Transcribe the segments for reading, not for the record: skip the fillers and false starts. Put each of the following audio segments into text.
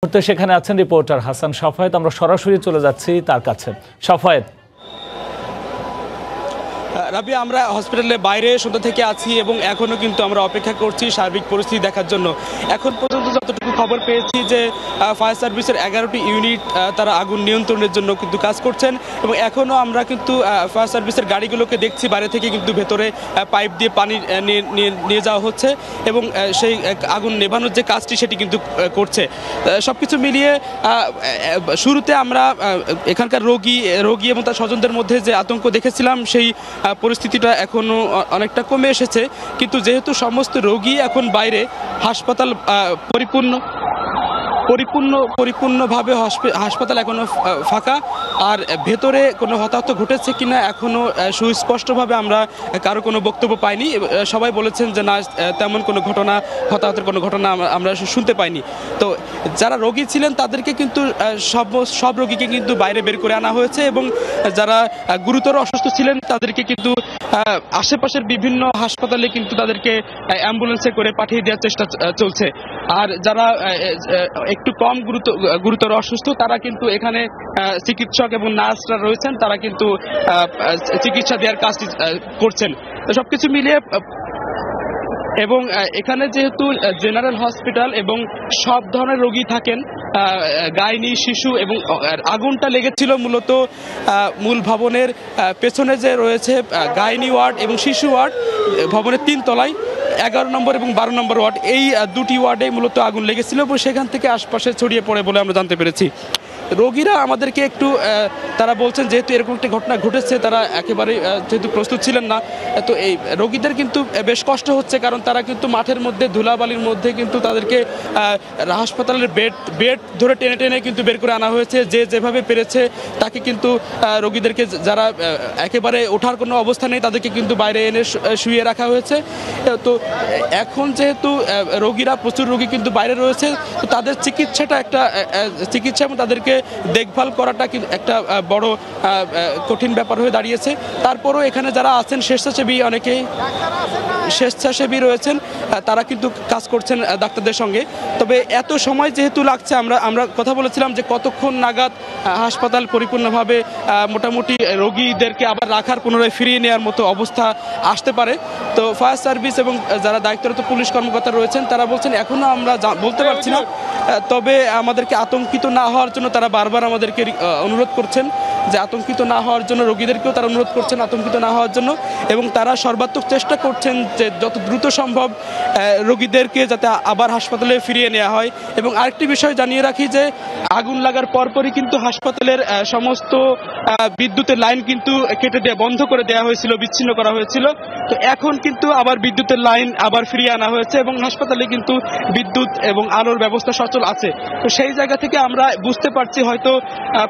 মুহূর্তে সেখানে আছেন রিপোর্টার হাসান সাফায়েত। আমরা সরাসরি চলে যাচ্ছি তার কাছে। সাফায়েত, রাবি, আমরা হসপিটালের বাইরে সন্ধ্যা থেকে আছি এবং এখনো কিন্তু আমরা অপেক্ষা করছি সার্বিক পরিস্থিতি দেখার জন্য। এখন পর্যন্ত যতটুকু খবর পেয়েছি যে ফায়ার সার্ভিসের 11টি ইউনিট তারা আগুন নিয়ন্ত্রণের জন্য কিন্তু কাজ করছেন এবং এখনো আমরা কিন্তু ফায়ার সার্ভিসের গাড়িগুলোকে দেখছি বাইরে থেকে কিন্তু ভেতরে পাইপ দিয়ে পানি নিয়ে যাওয়া হচ্ছে এবং সেই আগুন নেভানোর যে কাজটি সেটি কিন্তু করছে। সবকিছু মিলিয়ে শুরুতে আমরা এখানকার রোগী এবং তার স্বজনদের মধ্যে যে আতঙ্ক দেখেছিলাম সেই পরিস্থিতিটা এখনো অনেকটা কমে এসেছে, কিন্তু যেহেতু সমস্ত রোগী এখন বাইরে, হাসপাতাল পরিপূর্ণভাবে হাসপাতাল এখনো ফাঁকা, আর ভেতরে কোনো হতাহত ঘটেছে কিনা এখনো সুস্পষ্টভাবে আমরা কারো কোনো বক্তব্য পাইনি। সবাই বলেছেন যে না, তেমন কোনো হতাহতের কোনো ঘটনা আমরা শুনতে পাইনি। তো যারা রোগী ছিলেন তাদেরকে কিন্তু সব রোগীকে কিন্তু বাইরে বের করে আনা হয়েছে এবং যারা গুরুতর অসুস্থ ছিলেন তাদেরকে কিন্তু আশেপাশের বিভিন্ন হাসপাতালে কিন্তু তাদেরকে অ্যাম্বুলেন্সে করে পাঠিয়ে দেওয়ার চেষ্টা চলছে। আর যারা একটু কম গুরুতর অসুস্থ তারা কিন্তু এখানে চিকিৎসক এবং নার্সরা রয়েছেন, তারা কিন্তু চিকিৎসা দেওয়ার কাজটি করছেন। সবকিছু মিলিয়ে এবং এখানে যেহেতু জেনারেল হসপিটাল এবং সব ধরনের রোগী থাকেন, গাইনি, শিশু, এবং আগুনটা লেগেছিল মূলত মূল ভবনের পেছনে যে রয়েছে গাইনি ওয়ার্ড এবং শিশু ওয়ার্ড, ভবনের 3 তলায় 11 নম্বর এবং 12 নম্বর ওয়ার্ড, এই দুটি ওয়ার্ডে মূলত আগুন লেগেছিল এবং সেখান থেকে আশপাশে ছড়িয়ে পড়ে বলে আমরা জানতে পেরেছি। রোগীরা আমাদেরকে একটু তারা বলছেন যেহেতু এরকম একটি ঘটনা ঘটেছে তারা একেবারে যেহেতু প্রস্তুত ছিলেন না, তো এই রোগীদের কিন্তু বেশ কষ্ট হচ্ছে, কারণ তারা কিন্তু মাঠের মধ্যে ধুলাবালির মধ্যে কিন্তু তাদেরকে হাসপাতালের বেড ধরে টেনে টেনে কিন্তু বের করে আনা হয়েছে। যে যেভাবে পেরেছে তাকে কিন্তু রোগীদেরকে, যারা একেবারে ওঠার কোনো অবস্থা নেই তাদেরকে কিন্তু বাইরে এনে শুয়ে রাখা হয়েছে। তো এখন যেহেতু রোগীরা, প্রচুর রোগী কিন্তু বাইরে রয়েছে, তো তাদের চিকিৎসা এবং তাদেরকে দেখভাল করাটা কিন্তু একটা বড় কঠিন ব্যাপার হয়ে দাঁড়িয়েছে। তারপরও এখানে যারা আছেন অনেকেই স্বেচ্ছাসেবী রয়েছেন, তারা কিন্তু কাজ করছেন ডাক্তারদের সঙ্গে। তবে এত সময় যেহেতু লাগছে, আমরা কথা বলেছিলাম যে কতক্ষণ নাগাদ হাসপাতাল পরিপূর্ণভাবে মোটামুটি রোগীদেরকে আবার রাখার, পুনরায় ফিরিয়ে নেওয়ার মতো অবস্থা আসতে পারে। তো ফায়ার সার্ভিস এবং যারা দায়িত্বরত পুলিশ কর্মকর্তা রয়েছেন তারা বলছেন এখনো আমরা বলতে পারছি না, তবে আমাদেরকে আতঙ্কিত না হওয়ার জন্য তারা বারবার আমাদেরকে অনুরোধ করছেন যে আতঙ্কিত না হওয়ার জন্য, রোগীদেরকেও তারা অনুরোধ করছেন আতঙ্কিত না হওয়ার জন্য, এবং তারা সর্বাত্মক চেষ্টা করছেন যে যত দ্রুত সম্ভব রোগীদেরকে যাতে আবার হাসপাতালে ফিরিয়ে নেওয়া হয়। এবং আরেকটি বিষয় জানিয়ে রাখি যে আগুন লাগার পরপরই কিন্তু হাসপাতালের সমস্ত বিদ্যুতের লাইন কিন্তু বন্ধ করে দেওয়া হয়েছিল, বিচ্ছিন্ন করা হয়েছিল। তো এখন কিন্তু আবার বিদ্যুতের লাইন আবার ফিরিয়ে আনা হয়েছে এবং হাসপাতালে কিন্তু বিদ্যুৎ এবং আলোর ব্যবস্থা সচল আছে। তো সেই জায়গা থেকে আমরা বুঝতে পারছি হয়তো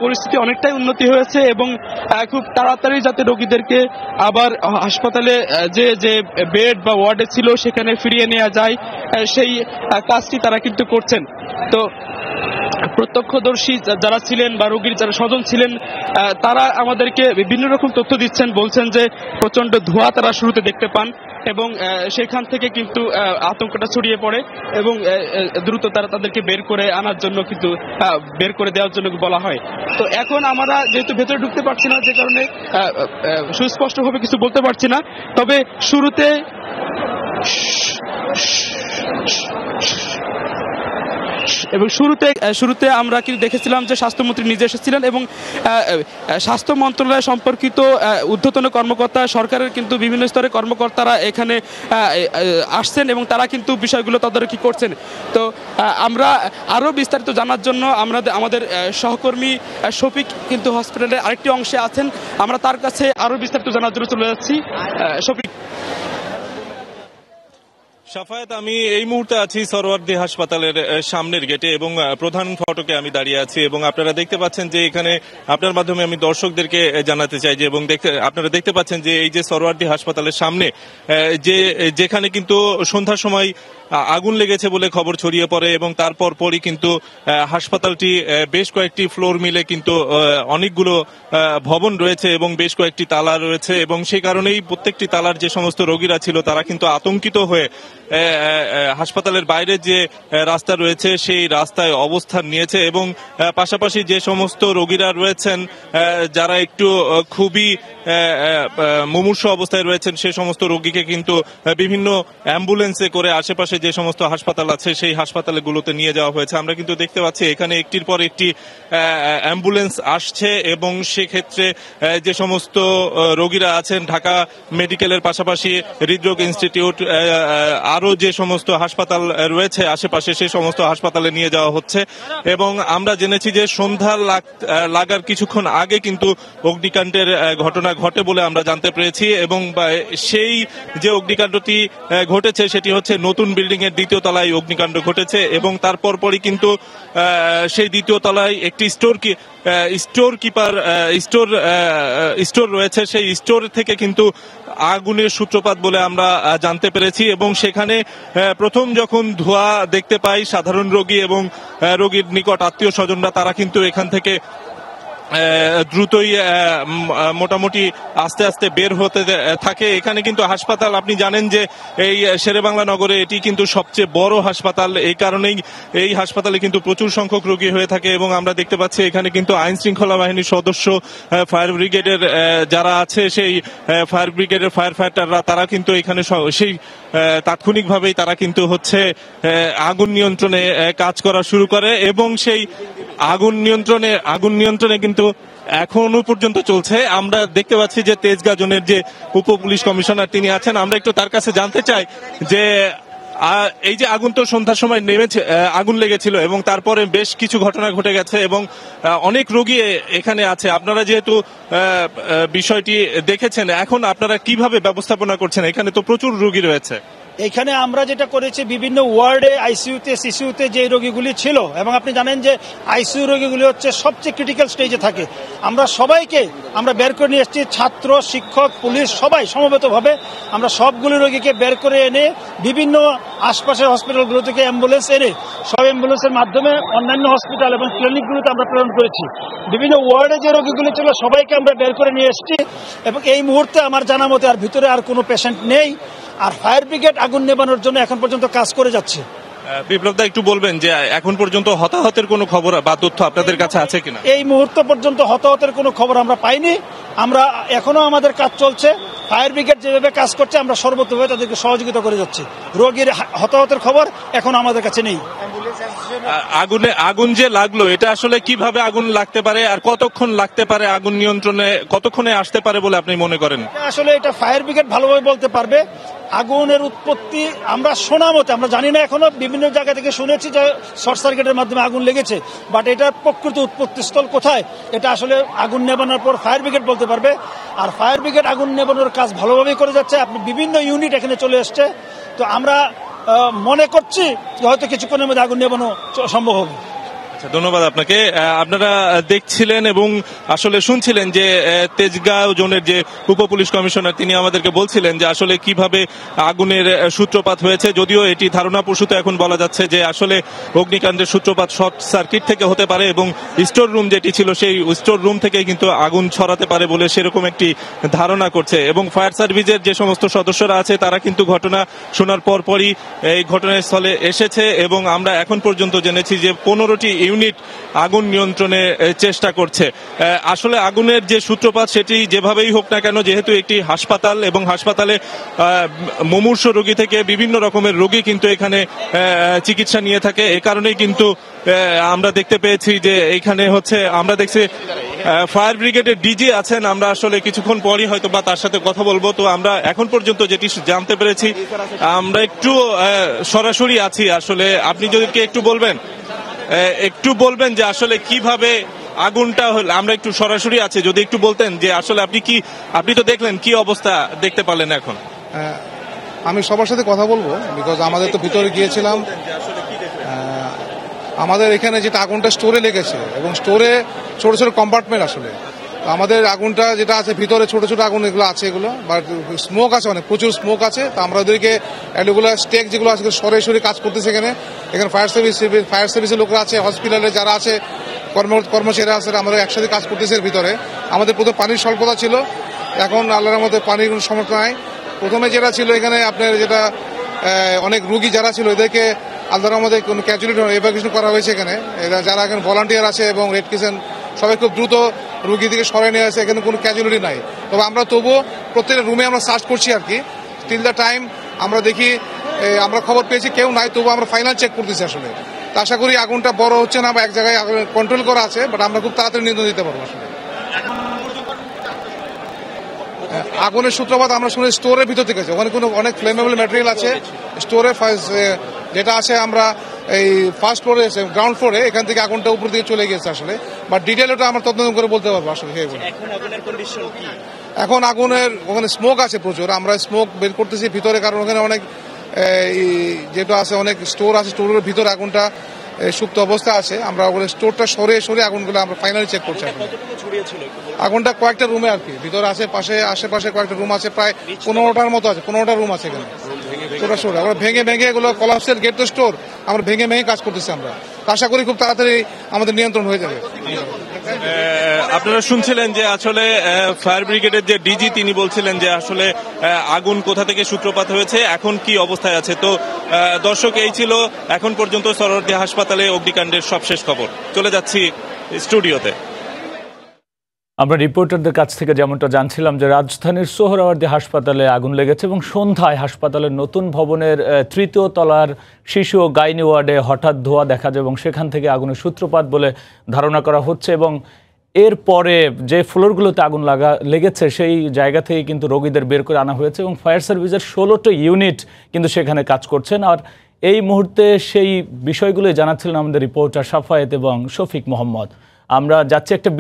পরিস্থিতি অনেকটাই উন্নতি হয়েছে এবং খুব তাড়াতাড়ি যাতে রোগীদেরকে আবার হাসপাতালে যে বেড বা ওয়ার্ডে ছিল সেখানে ফিরিয়ে নেওয়া যায়, সেই কাজটি তারা কিন্তু করছেন। তো প্রত্যক্ষদর্শী যারা ছিলেন বা রোগীর যারা স্বজন ছিলেন তারা আমাদেরকে বিভিন্ন রকম তথ্য দিচ্ছেন, বলছেন যে প্রচন্ড ধোঁয়া তারা শুরুতে দেখতে পান এবং সেখান থেকে কিন্তু আতঙ্কটা ছড়িয়ে পড়ে এবং দ্রুত তাদেরকে বের করে আনার জন্য কিন্তু বের করে দেওয়ার জন্য বলা হয়। তো এখন আমরা যেহেতু ভেতরে ঢুকতে পারছি না, যে কারণে সুস্পষ্টভাবে কিছু বলতে পারছি না। তবে শুরুতে আমরা কিন্তু দেখেছিলাম যে স্বাস্থ্যমন্ত্রী নিজে এসেছিলেন এবং স্বাস্থ্য মন্ত্রণালয় সম্পর্কিত ঊর্ধ্বতন কর্মকর্তা, সরকারের কিন্তু বিভিন্ন স্তরের কর্মকর্তারা এখানে আসছেন এবং তারা কিন্তু বিষয়গুলো তদারকি করছেন। তো আমরা আরও বিস্তারিত জানার জন্য আমাদের সহকর্মী শফিক কিন্তু হসপিটালের আরেকটি অংশে আছেন, আমরা তার কাছে আরও বিস্তারিত জানার জন্য চলে যাচ্ছি। শফিক। সাফায়েত, আমি এই মুহূর্তে আছি সরওয়ার্দী হাসপাতালের সামনের গেটে এবং প্রধান ফটকে আমি দাঁড়িয়ে আছি এবং আপনারা দেখতে পাচ্ছেন যে এখানে, আপনার মাধ্যমে আমি দর্শকদেরকে জানাতে চাই যে, এবং আপনারা দেখতে পাচ্ছেন যে এই যে সরওয়ার্দী হাসপাতালের সামনে যেখানে কিন্তু সন্ধ্যার সময় আগুন লেগেছে বলে খবর ছড়িয়ে পড়ে এবং তারপর পরই কিন্তু হাসপাতালটি বেশ কয়েকটি ফ্লোর মিলে কিন্তু অনেকগুলো ভবন রয়েছে এবং বেশ কয়েকটি তালা রয়েছে এবং সেই কারণেই প্রত্যেকটি তালার যে সমস্ত রোগীরা ছিল তারা কিন্তু আতঙ্কিত হয়ে হাসপাতালের বাইরে যে রাস্তা রয়েছে সেই রাস্তায় অবস্থান নিয়েছে এবং পাশাপাশি যে সমস্ত রোগীরা রয়েছেন যারা একটু খুবই মুমূর্ষ অবস্থায় রয়েছেন সেই সমস্ত রোগীকে কিন্তু বিভিন্ন অ্যাম্বুলেন্সে করে আশেপাশে যে সমস্ত হাসপাতাল আছে সেই হাসপাতালগুলোতে নিয়ে যাওয়া হয়েছে। আমরা কিন্তু দেখতে পাচ্ছি এখানে একটির পর একটি অ্যাম্বুলেন্স আসছে এবং সেক্ষেত্রে যে সমস্ত রোগীরা আছেন ঢাকা মেডিকেলের পাশাপাশি হৃদরোগ ইনস্টিটিউট আরো যে সমস্ত হাসপাতাল রয়েছে আশেপাশে সেই সমস্ত হাসপাতালে নিয়ে যাওয়া হচ্ছে এবং আমরা জেনেছি যে সন্ধ্যা লাগার কিছুক্ষণ আগে কিন্তু অগ্নিকাণ্ডের ঘটনা ঘটে বলে আমরা জানতে পেরেছি এবং সেই যে অগ্নিকাণ্ডটি ঘটেছে সেটি হচ্ছে নতুন বিল্ডিং এর দ্বিতীয় তলায় অগ্নিকাণ্ড ঘটেছে এবং তারপর পরই কিন্তু সেই দ্বিতীয় তলায় একটি স্টোর রয়েছে সেই স্টোর থেকে কিন্তু আগুনের সূত্রপাত বলে আমরা জানতে পেরেছি এবং সেখানে প্রথম যখন ধোঁয়া দেখতে পাই সাধারণ রোগী এবং রোগীর নিকট আত্মীয় স্বজনরা তারা কিন্তু এখান থেকে দ্রুতই মোটামুটি আস্তে আস্তে বের হতে থাকে। এখানে কিন্তু হাসপাতাল আপনি জানেন যে এই শেরেবাংলা নগরে এটি কিন্তু সবচেয়ে বড় হাসপাতাল, এই কারণেই এই হাসপাতালে কিন্তু প্রচুর সংখ্যক রোগী হয়ে থাকে এবং আমরা দেখতে পাচ্ছি এখানে কিন্তু আইন শৃঙ্খলা বাহিনীর সদস্য ফায়ার ব্রিগেডের যারা আছে সেই ফায়ার ব্রিগেডের ফায়ার ফাইটাররা তারা কিন্তু এখানে সেই তাৎক্ষণিকভাবেই তারা কিন্তু হচ্ছে আগুন নিয়ন্ত্রণে কাজ করা শুরু করে এবং সেই আগুন নিয়ন্ত্রণে কিন্তু এখনো পর্যন্ত চলছে। আমরা দেখতে পাচ্ছি যে তেজগাঁ জোনের যে উপ পুলিশ কমিশনার তিনি আছেন, আমরা একটু তার কাছে জানতে চাই যে এই যে আগুন তো সন্ধ্যার সময় নেমেছে, আগুন লেগেছিল এবং তারপরে বেশ কিছু ঘটনা ঘটে গেছে এবং অনেক রোগী এখানে আছে। আপনারা যেহেতু বিষয়টি দেখেছেন, এখন আপনারা কিভাবে ব্যবস্থাপনা করছেন? এখানে তো প্রচুর রোগী রয়েছে। এখানে আমরা যেটা করেছি বিভিন্ন ওয়ার্ডে আইসিইউতে সিসিইউতে যে রোগীগুলি ছিল এবং আপনি জানেন যে আইসিইউ রোগীগুলি হচ্ছে সবচেয়ে ক্রিটিক্যাল স্টেজে থাকে, আমরা সবাইকে বের করে নিয়ে এসেছি, ছাত্র শিক্ষক পুলিশ সবাই সমবেতভাবে আমরা সবগুলি রোগীকে বের করে এনে বিভিন্ন আশপাশের হসপিটালগুলো থেকে অ্যাম্বুলেন্স এনে সব অ্যাম্বুলেন্সের মাধ্যমে অন্যান্য হসপিটাল এবং ক্লিনিকগুলোতে আমরা প্রেরণ করেছি। বিভিন্ন ওয়ার্ডে যে রোগীগুলি ছিল সবাইকে আমরা বের করে নিয়ে এসেছি এবং এই মুহূর্তে আমার জানা মতে আর ভিতরে আর কোনো পেশেন্ট নেই। আর ফায়ার ব্রিগেড আগুন নেভানোর জন্য এখন পর্যন্ত কাজ করে যাচ্ছে। বিপ্লব দা একটু বলবেন যে এখন পর্যন্ত হতাহতের কোনো খবর বা তথ্য আপনাদের কাছে আছে কিনা? এই মুহূর্ত পর্যন্ত হতাহতের কোনো খবর আমরা পাইনি, আমরা এখনো আমাদের কাজ চলছে। ফায়ার ব্রিগেড যেভাবে কাজ করছে আমরা সর্বতভাবে তাদেরকে সহযোগিতা করে যাচ্ছি। রোগীর হতাহতের খবর এখন আমাদের কাছে নেই। আগুন যে লাগলো এটা আসলে কিভাবে আগুন লাগতে পারে আর কতক্ষণ লাগতে পারে, আগুন নিয়ন্ত্রণে কতক্ষণে আসতে পারে বলে আপনি মনে করেন? আসলে এটা ফায়ার ব্রিগেড ভালোভাবে বলতে পারবে। আগুনের উৎপত্তি আমরা শোনা মতে, আমরা জানি না এখনো, বিভিন্ন জায়গা থেকে শুনেছি যে শর্ট সার্কিটের মাধ্যমে আগুন লেগেছে, বাট এটার প্রকৃত উৎপত্তিস্থল কোথায় এটা আসলে আগুন নেভানোর পর ফায়ার ব্রিগেড বলতে পারবে। আর ফায়ার ব্রিগেড আগুন নেভানোর কাজ ভালোভাবেই করে যাচ্ছে। আপনি বিভিন্ন ইউনিট এখানে চলে এসছে, তো আমরা মনে করছি যে হয়তো কিছুক্ষণের মধ্যে আগুন নেভানো সম্ভব হবে। ধন্যবাদ আপনাকে। আপনারা দেখছিলেন এবং আসলে শুনছিলেন যে তেজগাঁও জোনের যে উপ পুলিশ কমিশনার তিনি আমাদেরকে বলছিলেন যে আসলে কিভাবে আগুনের সূত্রপাত হয়েছে। যদিও এটি ধারণা প্রসূত এখন বলা যাচ্ছে যে আসলে অগ্নিকাণ্ডের সূত্রপাত শর্ট সার্কিট থেকে হতে পারে এবং স্টোর রুম যেটি ছিল সেই স্টোর রুম থেকে কিন্তু আগুন ছড়াতে পারে বলে সেরকম একটি ধারণা করছে এবং ফায়ার সার্ভিসের যে সমস্ত সদস্যরা আছে তারা কিন্তু ঘটনা শোনার পরপরই এই ঘটনাস্থলে এসেছে এবং আমরা এখন পর্যন্ত জেনেছি যে 15টি ইউনিট আগুন নিয়ন্ত্রণে চেষ্টা করছে। আসলে আগুনের যে সূত্রপাত সেটি যেভাবেই হোক না কেন, যেহেতু একটি হাসপাতাল এবং হাসপাতালে মুমূর্ষ রোগী থেকে বিভিন্ন রকমের রোগী কিন্তু এখানে চিকিৎসা নিয়ে থাকে, এ কারণেই কিন্তু আমরা দেখতে পেয়েছি যে এখানে হচ্ছে আমরা দেখছি ফায়ার ব্রিগেডের ডিজি আছেন। আমরা আসলে কিছুক্ষণ পরই হয়তো বা তার সাথে কথা বলবো। তো আমরা এখন পর্যন্ত যেটি জানতে পেরেছি, আমরা একটু সরাসরি আছি। আসলে আপনি যদি একটু বলবেন যে আসলে কিভাবে আগুনটা হল, আমরা একটু সরাসরি আছি, যদি একটু বলতেন যে আসলে আপনি তো দেখলেন কি অবস্থা দেখতে পারলেন এখন? আমি সবার সাথে কথা বলবো, বিকজ আমাদের তো ভিতরে গিয়েছিলাম। আমাদের এখানে যেটা আগুনটা স্টোরে লেগেছে এবং স্টোরে ছোট ছোট কম্পার্টমেন্ট আসলে আমাদের আগুনটা যেটা আছে ভিতরে ছোট ছোট আগুন এগুলো আছে, এগুলো বাট স্মোক আছে, অনেক প্রচুর স্মোক আছে। তো আমরা ওদেরকে এগুলো স্টেক যেগুলো আছে সরাসরি কাজ করতেছে এখানে ফায়ার সার্ভিসের লোকরা আছে, হসপিটালে যারা আছে কর্মচারীরা আছে, আমরা একসাথে কাজ করতেছে ভিতরে। আমাদের প্রথমে পানির স্বল্পতা ছিল, এখন আল্লাহর মধ্যে পানির কোনো সমস্যা নাই। প্রথমে যেটা ছিল এখানে আপনার যেটা অনেক রুগী যারা ছিল এদেরকে আল্লাহর মধ্যে কোনো ক্যাজুয়ালিটি এভাকুয়েশন করা হয়েছে এখানে। এরা যারা এখন ভলান্টিয়ার আছে এবং রেড ক্রিসেন্ট সবাই খুব দ্রুত রুগী থেকে সরাই নিয়ে আসে, এখানে কোনো ক্যাজুয়ালিটি নাই। তবে আমরা তবুও প্রত্যেকটা রুমে আমরা সার্চ করছি আর কি, টিল দ্য টাইম আমরা দেখি আমরা খবর পেয়েছি কেউ নাই, তবু আমরা ফাইনাল চেক করতেছি আসলে। তা আশা করি আগুনটা বড় হচ্ছে না বা এক জায়গায় কন্ট্রোল করা আছে, বাট আমরা খুব তাড়াতাড়ি নিয়ন্ত্রণ দিতে পারবো আসলে। আগুনের সূত্রপাত আমরা শুনে স্টোরের ভিতর থেকে, ওখানে কোনো অনেক ফ্লেমেবল ম্যাটেরিয়াল আছে স্টোরে, যেটা আছে আমরা এই ফার্স্ট ফ্লোরে গ্রাউন্ড ফ্লোরে, এখান থেকে আগুনটা উপর দিকে চলে গেছে আসলে, বাট ডিটেল ওটা আমরা তদন্ত করে বলতে পারবো আসলে। এখন আগুনের ওখানে স্মোক আছে প্রচুর, আমরা স্মোক বের করতেছি ভিতরে, কারণ ওখানে অনেক যেটা আছে অনেক স্টোর আছে, স্টোরের ভিতরে আগুনটা সুপ্ত অবস্থা আছে। আমরা ওখানে স্টোরটা সরে আগুনগুলো আমরা ফাইনালি চেক করছি। আগুনটা কয়েকটা রুমে আর কি ভিতরে আছে, আশেপাশে কয়েকটা রুম আছে, প্রায় 15টার মতো আছে, 15টা রুম আছে এখানে ছোট। আমরা ভেঙে এগুলো কলাপসের গেট তো স্টোর, আমরা ভেঙে কাজ করতেছি আমরা। আশা করি খুব তাড়াতাড়ি আমাদের নিয়ন্ত্রণ হয়ে যাবে। আপনারা শুনছিলেন যে আসলে ফায়ার ব্রিগেডের যে ডিজি তিনি বলছিলেন যে আসলে আগুন কোথা থেকে সূত্রপাত হয়েছে, এখন কি অবস্থায় আছে। তো দর্শক, এই ছিল এখন পর্যন্ত সরওয়ার্দী হাসপাতালে অগ্নিকাণ্ডের সবশেষ খবর। চলে যাচ্ছি স্টুডিওতে। আমরা রিপোর্টারদের কাছ থেকে যেমনটা জানছিলাম যে রাজধানীর সোহরাওয়ার্দী হাসপাতালে আগুন লেগেছে এবং সন্ধ্যায় হাসপাতালের নতুন ভবনের 3য় তলার শিশু ও গাইনি ওয়ার্ডে হঠাৎ ধোঁয়া দেখা যায় এবং সেখান থেকে আগুনের সূত্রপাত বলে ধারণা করা হচ্ছে। এবং এরপরে যে ফ্লোরগুলোতে আগুন লেগেছে সেই জায়গা থেকে কিন্তু রোগীদের বের করে আনা হয়েছে এবং ফায়ার সার্ভিসের 16টা ইউনিট কিন্তু সেখানে কাজ করছেন। আর এই মুহূর্তে সেই বিষয়গুলোই জানাচ্ছিলেন আমাদের রিপোর্টার সাফায়েত এবং শফিক মোহাম্মদ। আমরা যাচ্ছি একটা